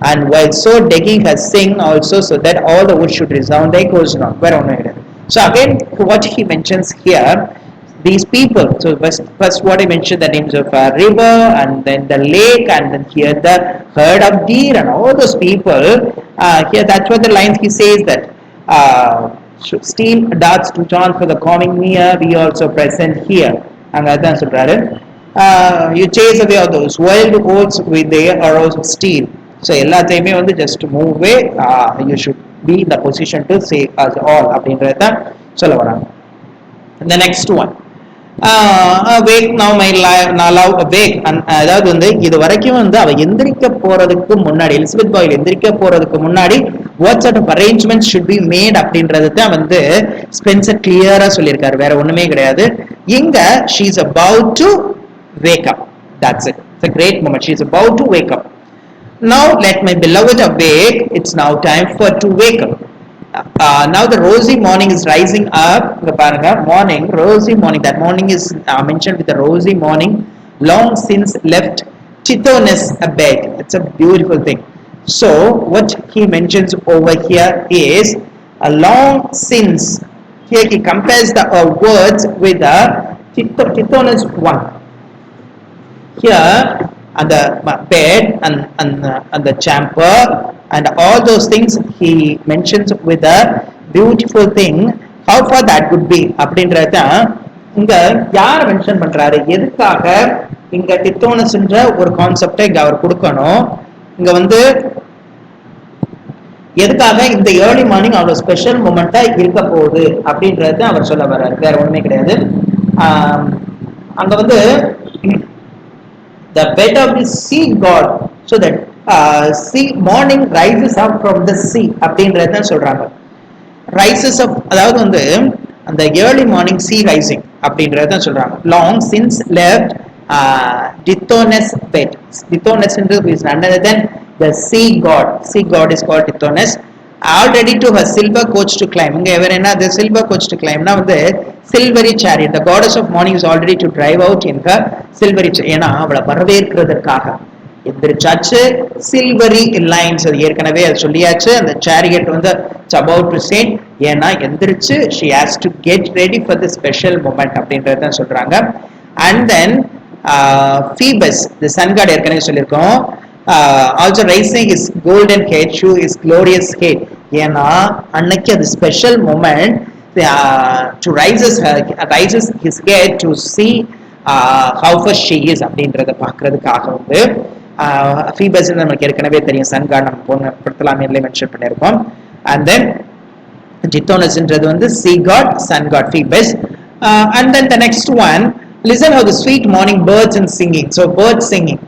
S1: and while so decking her sing also, so that all the wood should resound. They goes on, வேற ஒண்ணும் கிடையாது. So again what he mentions here, these people, so first what I mentioned, the names of a river and then the lake and then here the herd of deer and all those people, here that's what the lines he says that steel darts to John for the coming near, we also present here. Angadhan சொல்றாரு, you chase away all those wild oats with their arrows of steel. So எல்லாத்தையுமே வந்து just move away, you should be in the position to save us all அப்படின்றத சொல்ல வராங்க. The next one, awake now my love awake. அதாவது வந்து இது வரைக்கும் வந்து அவ எந்திரிக்க போறதுக்கு முன்னாடி, எலிசபெத் பாயில் எந்திரிக்க போறதுக்கு முன்னாடி what sort of arrangements should be made அப்படின்றது தான் வந்து ஸ்பென்சர் கிளியரா சொல்லியிருக்காரு, வேற ஒண்ணுமே கிடையாது. இங்க she is about to wake up, that's it. It's a great moment, she is about to wake up. Now let my beloved awake, it's now time for to wake up. Now the rosy morning is rising up. Morning, rosy morning, that morning is mentioned with the rosy morning, long since left Tithonus abed. It's a beautiful thing. So what he mentions over here is a long since. Here he compares the words with the Tithonus one. Here and the bed and the chamber and all those things he mentions with a beautiful thing. How far that would be அப்படின்றத இங்க யார் mention பண்றாரு, எதுக்காக இங்க டித்தோனஸ்ன்ற ஒரு கான்செப்டை இங்க அவர் கொடுக்கணும், இங்க வந்து எதுக்காக இந்த ஏர்லி மார்னிங் அவ்வளவு ஸ்பெஷல் மூமெண்டா இருக்க போகுது அப்படின்றத அவர் சொல்ல வர்றாரு, வேற ஒண்ணுமே கிடையாது. அங்க வந்து the bed of the sea god, so that sea morning rises up from the sea அப்படின்றத சொல்றாங்க. rises up அதாவது வந்து அந்த early morning sea rising அப்படின்றத சொல்றாங்க. long since left Tithonus bed. Tithonus is none other than the sea god. Sea god is called Tithonus. Already to her silver coach to climb. இங்க எவர் என்ன, the silver coach to climb னா வந்து silvery chariot, the goddess of morning is already to drive out in her silvery chariot. ஏன்னா அவளை வரவேற்கிறதுக்காக எந்திரிச்சாச்சு. Silvery lines அது ஏற்கனவே அது சொல்லியாச்சு. அந்த சேரியட் வந்து இட்ஸ் அபவுட் டு செட். ஏன்னா எந்திரிச்சு she has to get ready for the special moment அப்படின்றத தான் சொல்றாங்க. And then Phoebus the sun god ஏற்கனவே சொல்லியிருக்கோம். Also raising his golden head show his glorious head. ஏன்னா அன்னைக்கு அது special moment to raises his head to see how far she is அப்படின்றத பார்க்கறதுக்காக வந்து Phoebus நமக்கு ஏற்கனவே தெரியும். சன் காட் நம்ம போன பர்த்தலாமியன்ல மென்ஷன் பண்ணியிருக்கோம். And then ஜித்தோனஸ்ன்றது வந்து sea god, sun god Phoebus. And then the next one, listen how the sweet morning birds and singing. So birds singing.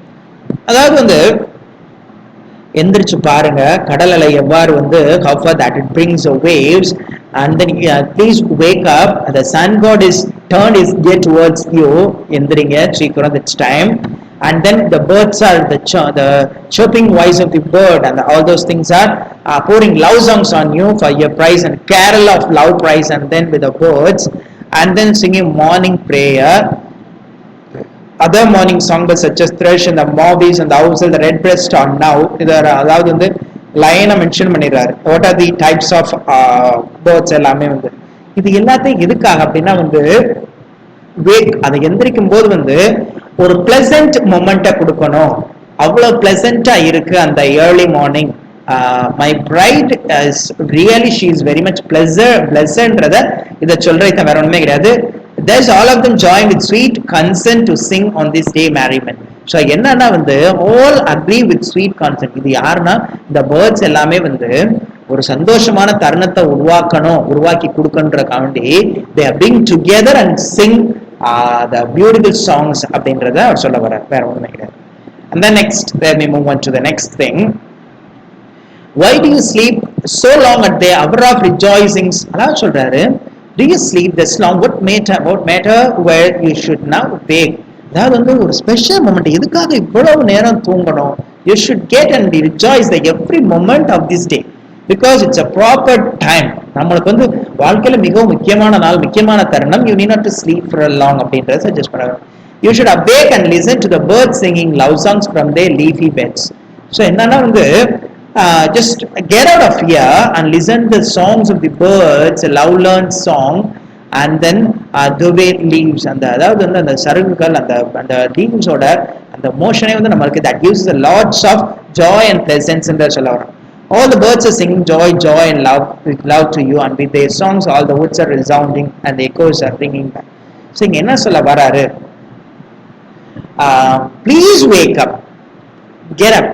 S1: அதாவது வந்து எந்திரிச்சு பாருங்க கடல் அலை எவ்வாறு வந்து how far that it brings the waves. And then please wake up, the sun god is turned his gaze towards you. எந்திரிங்க சீக்கிரம், it's time. And then the birds are the chirping voice of the bird and all those things are pouring love songs on you for your praise and carol of love praise. And then with the birds and then singing morning prayer, other morning songs such as thrush and the mobbies and the owl, the redbreast are now அதாவது வந்து லைனை mention பண்ணிடுறாரு. What are the types of birds எல்லாமே வந்து இது எல்லாத்தையும் எதுக்காக அப்படின்னா வந்து வேக் அதை எந்திரிக்கும் போது வந்து ஒரு பிளசன்ட் மொமெண்ட்டை கொடுக்கணும். அவ்வளோ பிளசண்டா இருக்கு அந்த early morning. My bride is really she is very much பிளஸன்றத இதை சொல்றத வேற ஒண்ணுமே கிடையாது. There's all of them join with sweet consent to sing on this day merriment. So என்னன்னா வந்து all agree with sweet consent. இது யாருன்னா இந்த பேர்ட்ஸ் எல்லாமே வந்து ஒரு சந்தோஷமான தருணத்தை உருவாக்கி கொடுக்கன்றக்காண்டி they are being together and sing the beautiful songs அப்படின்றத அவர் சொல்ல வர வேற ஒண்ணுமே கிடையாது. And then next let me move on to the next thing. Why do you sleep so long at the hour of rejoicings? அதான் சொல்றாரு, do you sleep this long? What matter where you should now wake? அதாவது வந்து ஒரு special moment எதுக்காக இவ்வளவு நேரம் தூங்கணும்? You should get and rejoice the every moment of this day because it's a proper time. நம்மளுக்கு வந்து வாழ்க்கையில மிகவும் முக்கியமான நாள், முக்கியமான தருணம். You need not to sleep for a long அப்படின்றத சஜஸ்ட் பண்றாங்க. You should awake and listen to the birds singing love songs from their leafy beds. So என்னன்னா வந்து just get out of here and listen the songs of the birds, a love learned song. And then the way leaves and அதாவது வந்து அந்த சருகுகள் அந்த leaves ஓட அந்த மோஷனே வந்து நமக்கு that gives a lots of joy and presence என்று சொல்ல வரோம். All the birds are singing joy and love to you, and with their songs all the woods are resounding and the echoes are ringing back. So இங்க என்ன சொல்ல வராரு? Please wake up, get up,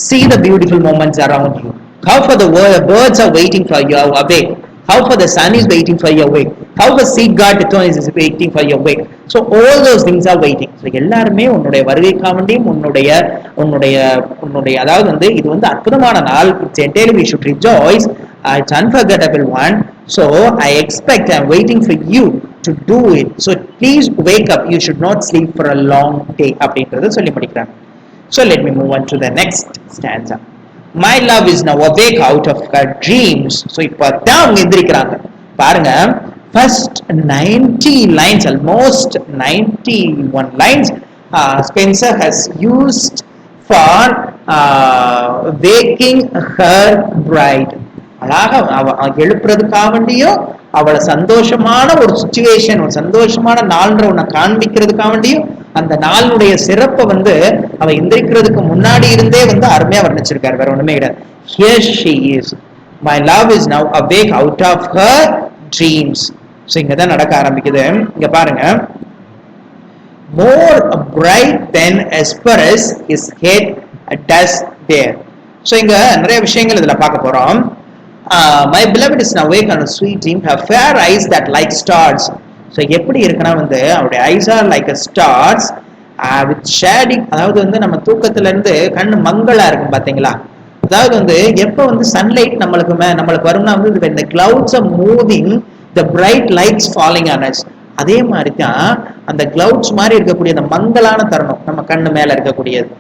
S1: see the beautiful moments around you. How for the birds are waiting for you awake. How for the sun is waiting for your wake. How the sea god is waiting for your wake. So all those things are waiting. So எல்லாருமே உன்னுடைய வருகைக்காண்டியும் உன்னுடைய அதாவது வந்து இது வந்து அற்புதமான நாள். It's entirely we should rejoice. It's unforgettable one. So I expect I'm waiting for you to do it. So please wake up. You should not sleep for a long day. அப்படின்றத சொல்லி முடிக்கிறாங்க. So let me move on to the next stanza. My love is now awake out of her dreams. So இப்போ தான் அவங்க எந்திரிக்கிறாங்க பாருங்க. First 90 lines, almost 91 lines, Spencer has used for waking her bride. அழகாக எழுப்புறதுக்காக வேண்டியும் அவளை சந்தோஷமான ஒரு சிச்சுவேஷன், ஒரு சந்தோஷமான நாள்ன்ற ஒன்றை காண்பிக்கிறதுக்காக வேண்டியும் அந்த நாளுடைய சிறப்பை வந்து அவ எந்திரிக்கிறதுக்கு முன்னாடி இருந்தே வந்து அருமையா வர்ணிச்சிருக்காரு. வேற ஒண்ணுமே கிடையாது. Here she is. My love is now awake out of her dreams. So இங்கதான் நடக்க ஆரம்பிக்குது. இங்க பாருங்க. More bright than Hesperus his head does there. So இங்க நிறைய விஷயங்கள் இதுல பார்க்க போறோம். My beloved is now awake on a sweet dream, her fair eyes that like stars. So எப்படி இருக்குன்னா வந்து அவருடைய eyes are like stars with shading. அதாவது வந்து நம்ம தூக்கத்துல இருந்து கண்ணு மங்களா இருக்கும் பாத்தீங்களா. அதாவது வந்து எப்ப வந்து சன்லைட் நம்மளுக்கு வரும்னா வந்து இந்த clouds are moving, the bright lights falling on us. அதே மாதிரி தான் அந்த கிளவுட்ஸ் மாதிரி இருக்கக்கூடிய அந்த மங்கலான தருணம் நம்ம கண்ணு மேல இருக்கக்கூடியது.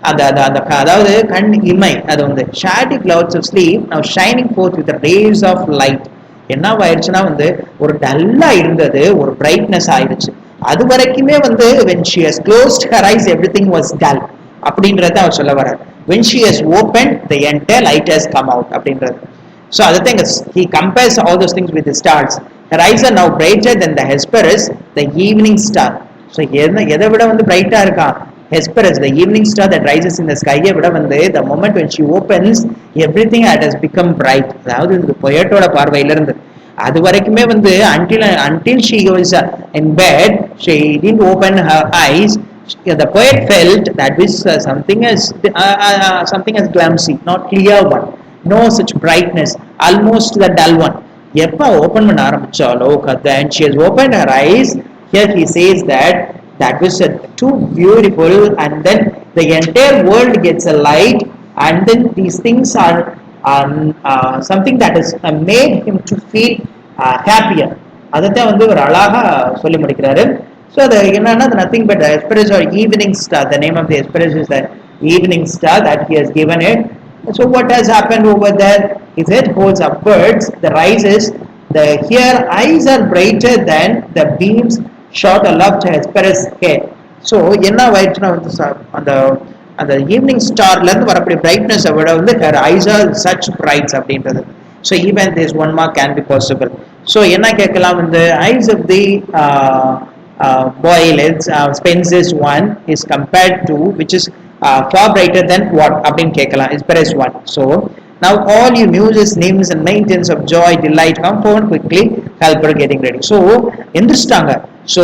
S1: அதாவது கண் இமை அது வந்து shady clouds of sleep now shining forth with rays of light. என்ன ஆயிடுச்சுன்னா வந்து ஒரு டல்லா இருந்தது ஒரு பிரைட்னஸ் ஆயிடுச்சு. அது வரைக்குமே வந்து when she has closed her eyes everything was dull. அப்படின்றத அவர் சொல்ல வர்றார். When she has opened, the entire light has come out அப்படின்றது. So other thing is he compares all those things with the stars. Her eyes are now brighter than the Hesperus, the evening star. So எதை விட வந்து பிரைட்டா இருக்கா? Hesperus, the evening star that rises in the sky விட வந்து the moment when she opens, everything has become bright. அதாவது இந்த பொயட்டோட பார்வையில இருந்து அது வரைக்குமே வந்து until she was in bed, she didn't open her eyes. The poet felt that was something as clumsy, not clear one, no such brightness, almost the dull one. எப்ப open பண்ண ஆரம்பிச்சாலோ then she has opened her eyes. Here he says that was too beautiful, and then the entire world gets a light, and then these things are something that has made him to feel happier. அதைத்தான் வந்து ஒரு அழகா சொல்லி முடிக்கிறாரு. So the என்னன்னா nothing but the Hesperus or evening star. The name of the Hesperus is the evening star that he has given it. So what has happened over there? His head holds upwards. The rises. The here eyes are brighter than the beams shot aloft Hesperus head. So என்ன ஆயிடுச்சுன்னா வந்து அந்த evening ஸ்டார்ல இருந்து வரக்கூடிய brightness விட வந்து her eyes are such bright அப்படின்றது. So even this one mark can be possible. So என்ன கேட்கலாம் வந்து eyes of the Boyle, Spencer's one is compared to which is far brighter than what அப்படினு கேட்கலாம் Hesperus one. So now all you muses, names and maidens of joy, delight, come forward quickly, help her getting ready. So எந்திரிச்சிட்டாங்க. So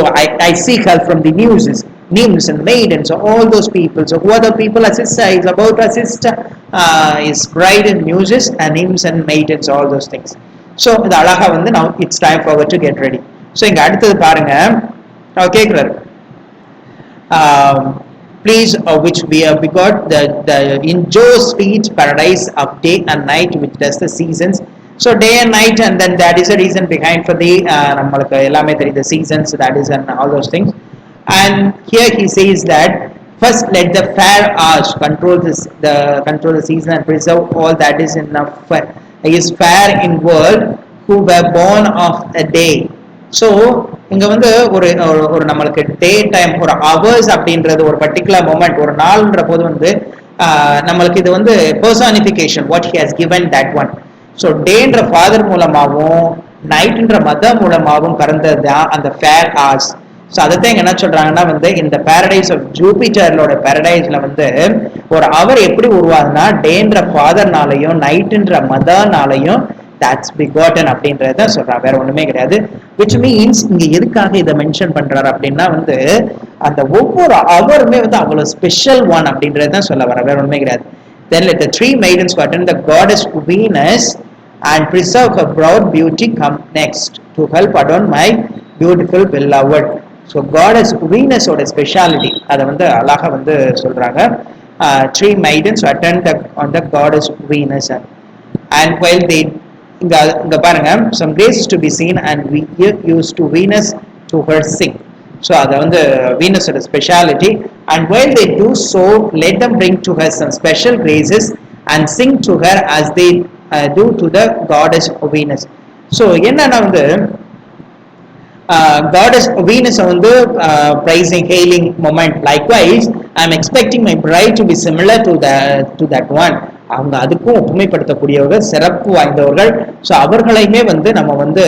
S1: I seek help from the muses, nymphs and maidens, so all those people. So who are the people assist is about to assist is bride and muses and nymphs and maidens, all those things. So இந்த அழகா வந்து now it's time for her to get ready. So இங்க அடுத்தது பாருங்க. Now கேக்குறாரு. Please which we have begot the in Joe's speech paradise of day and night which does the seasons. So day and night, and then that is a reason behind for the நம்மளுக்கு எல்லாமே தெரியும் the seasons, that is and all those things. And here he says that first let the fair hours control the season and preserve all that is enough is fair in world who were born of a day. So இங்க வந்து ஒரு நம்மளுக்கு day time ஒரு hours அப்படின்றது ஒரு particular moment ஒரு நாள்ன்ற போது வந்து நம்மளுக்கு இது வந்து personification what he has given that one. So டேன்ற ஃபாதர் மூலமாகவும் நைட்ன்ற மதர் மூலமாகவும் பிறந்தது தான் அந்த ஃபேர் ஹார்ஸ். ஸோ அதைத்தான் என்ன சொல்றாங்கன்னா வந்து இந்த பேரடைஸ் ஆஃப் ஜூபிட்டர்லோட பேரடைஸ்ல வந்து ஒரு அவர் எப்படி உருவாதுன்னா டேன்ற ஃபாதர்னாலையும் நைட்ன்ற மதர்னாலையும் that's begotten அப்படின்றத சொல்றான், வேற ஒண்ணுமே கிடையாது. which means இங்க எதுக்காக இதை மென்ஷன் பண்றாரு அப்படின்னா வந்து அந்த ஒவ்வொரு அவருமே வந்து அவ்வளவு ஸ்பெஷல் ஒன் அப்படின்றத சொல்ல வர, வேற ஒண்ணுமே கிடையாது. then let the three maidens who attend the goddess Venus and preserve her broad beauty come next to help adorn my beautiful beloved. so goddess Venus ஓட ஸ்பெஷாலிட்டி அதை வந்து அழகா வந்து சொல்றாங்க. three maidens who attend on the goddess Venus and while they இங்க பாருங்க some graces to be seen and we used to Venus to her sing. so அத வந்து Venus ஓட speciality. and while they do so let them bring to her some special graces and sing to her as they do to the goddess Venus. so என்னன்னா வந்து goddess Venus வந்து praising hailing moment. likewise I am expecting my bride to be similar to that one. அவங்க அதுக்கும் ஒப்புமைப்படுத்தக்கூடியவர்கள், சிறப்பு வாய்ந்தவர்கள். So அவர்களையுமே வந்து நம்ம வந்து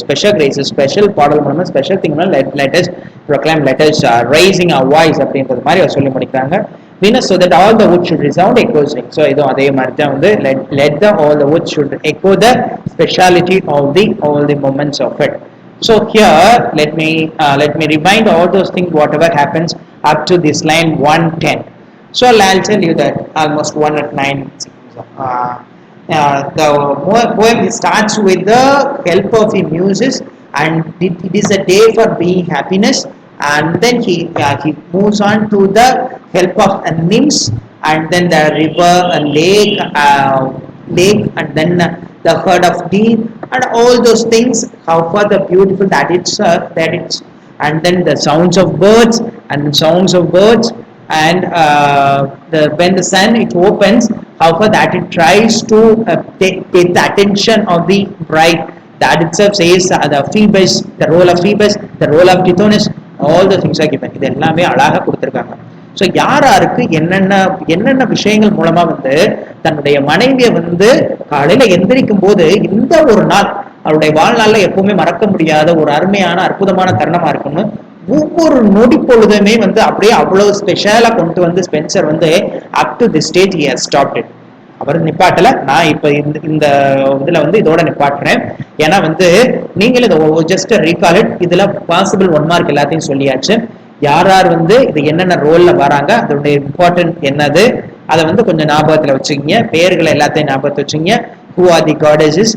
S1: ஸ்பெஷல் கிரேசஸ், ஸ்பெஷல் பாடல் மூலமா special thing let us proclaim let us rising our voice அப்படின்றது மாதிரி அவர் சொல்லி முடிக்கிறாங்க. Venus so that all the wood should resound echoes. So இதுவும் அதே மாதிரி தான் வந்து let the all the wood should echo the speciality of the all the moments of it. So here let me remind all those things whatever happens up to this line 110. So I'll tell you that almost 109 the poem starts with the help of the muses and it is a day for being happiness, and then he moves on to the help of nymphs and then the river, a lake and then the herd of deer and all those things, how far the beautiful that it's and then the sounds of birds and when the sun it opens, how far that it tries to take the attention of the bride, that itself says the Phoebus, the role of Tithonus, all the things are given. இது எல்லாமே அழகா கொடுத்திருக்காங்க. So யார் யாருக்கு என்னென்ன என்னென்ன விஷயங்கள் மூலமா வந்து தன்னுடைய மனைவியை வந்து காலையில எந்திரிக்கும் போது இந்த ஒரு நாள் அவருடைய வாழ்நாள்ல எப்பவுமே மறக்க முடியாத ஒரு அருமையான அற்புதமான தருணமா இருக்கும்னு ஒவ்வொரு நொடி பொழுதுமே வந்து அப்படியே அவ்வளவு ஸ்பெஷலா கொண்டு வந்து ஸ்பென்சர் வந்து up to the stage he has stopped it. அவர் நிப்பாட்டல, நான் இப்ப இந்த இதுல வந்து இதோட நிப்பாட்டுறேன். ஏன்னா வந்து நீங்களும் இதை ஜஸ்ட் ரீகால் இட். இதுல பாசிபிள் 1 மார்க் எல்லாத்தையும் சொல்லியாச்சு. யார் யார் வந்து இது என்னென்ன ரோல்ல வராங்க, அதோடைய இம்பார்ட்டன்ட் என்னது, அதை வந்து கொஞ்சம் ஞாபகத்துல வச்சுக்கிங்க. பேர்களை எல்லாத்தையும் ஞாபகத்தை வச்சுங்க. Who are the goddesses,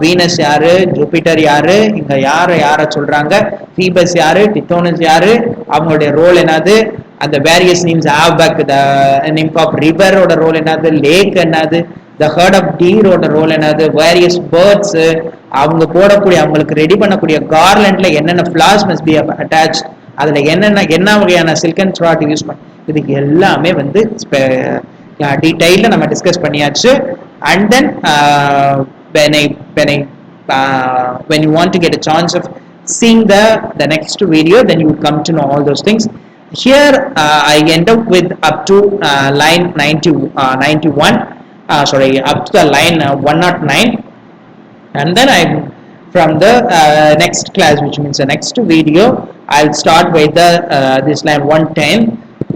S1: Venus யாரு, ஜூபிட்டர் யாரு, இங்க யார சொல்றாங்க, பீபஸ் யாரு, டித்தோனஸ் யாரு, அவங்களுடைய ரோல் என்னது, அந்த various names of, the name of ரிவரோட ரோல் என்னது, லேக் என்னது, த ஹர்ட் ஆஃப் டீரோட ரோல் என்னது, வேரியஸ் பேர்ட்ஸ் அவங்க போடக்கூடிய அவங்களுக்கு ரெடி பண்ணக்கூடிய கார்லண்ட்ல என்னென்ன ஃபிளார்ஸ் மஸ்ட் பி அட்டாச், அதுல என்ன வகையான சில்க் அண்ட் த்ராட் யூஸ் பண்ண, இதுக்கு எல்லாமே வந்து டீடைல்ல நம்ம டிஸ்கஸ் பண்ணியாச்சு. And then when you want to get a chance of seeing the next video, then you would come to know all those things. Here I end up with up to line 91, sorry, up to the line 109, and then I from the next class, which means the next video, I'll start with the this line 110.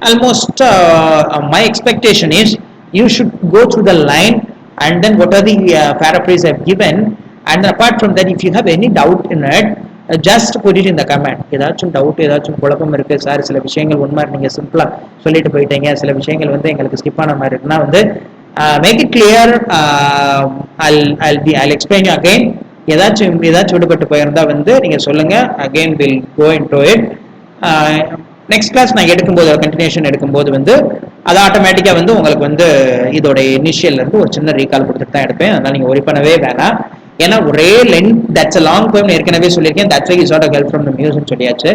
S1: Almost my expectation is you should go through the line and then what are the paraphrase I've given, and apart from that, if you have any doubt in it, just put it in the comment. ஏதாச்சும் doubt, ஏதாச்சும் குழப்பம் இருக்கு sir, சில விஷயங்கள் உண்மை நீங்க சிம்பிளா சொல்லிட்டு போயிட்டீங்க, சில விஷயங்கள் வந்து எங்களுக்கு ஸ்கிப் ஆன மாதிரி இருக்குன்னா வந்து make it clear. I'll explain you again. ஏதாச்சும் விடுபட்டு போயிருந்தா வந்து நீங்க சொல்லுங்க. again we'll go into it. Next class நான் எடுக்கும்போது கண்டினியூஷன் எடுக்கும்போது வந்து அது ஆட்டோமேட்டிக்கா வந்து உங்களுக்கு வந்து இதோட இனிஷியல்ல இருந்து ஒரு சின்ன ரீகால் கொடுத்துட்டு தான் எடுப்பேன். அதனால நீங்க ஒரி பண்ணவே வேணாம். ஏன்னா ஒரே length, that's a long poem ஏற்கனவே சொல்லியிருக்கேன். that's why you sort of help from the music சொல்லியாச்சு.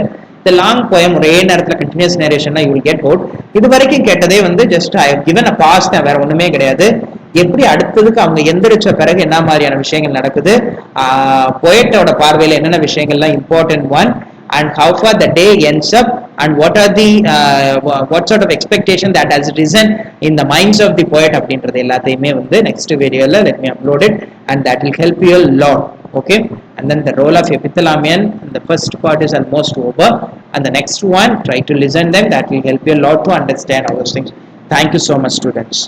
S1: the long poem ஒரே நேரத்துல கண்டினியூஸ் நேரேஷன்னா you will get bored. இது வரைக்கும் கேட்டதே வந்து just I have given a pause தான், வேற ஒண்ணுமே கிடையாது. எப்படி அடுத்ததுக்கு அவங்க எந்திரிச்ச பிறகு என்ன மாதிரியான விஷயங்கள் நடக்குது, போயட்டோட பார்வையில என்னென்ன விஷயங்கள்லாம் important one, and how far the day ends up, and what are the what sort of expectation that has risen in the minds of the poet அப்படின்றது எல்லாத்தையுமே வந்து next videoல let me upload it, and that will help you a lot. Okay, and then the role of Epithalamion, the first part is almost over, and the next one try to listen them, that will help you a lot to understand all those things. Thank you so much, students.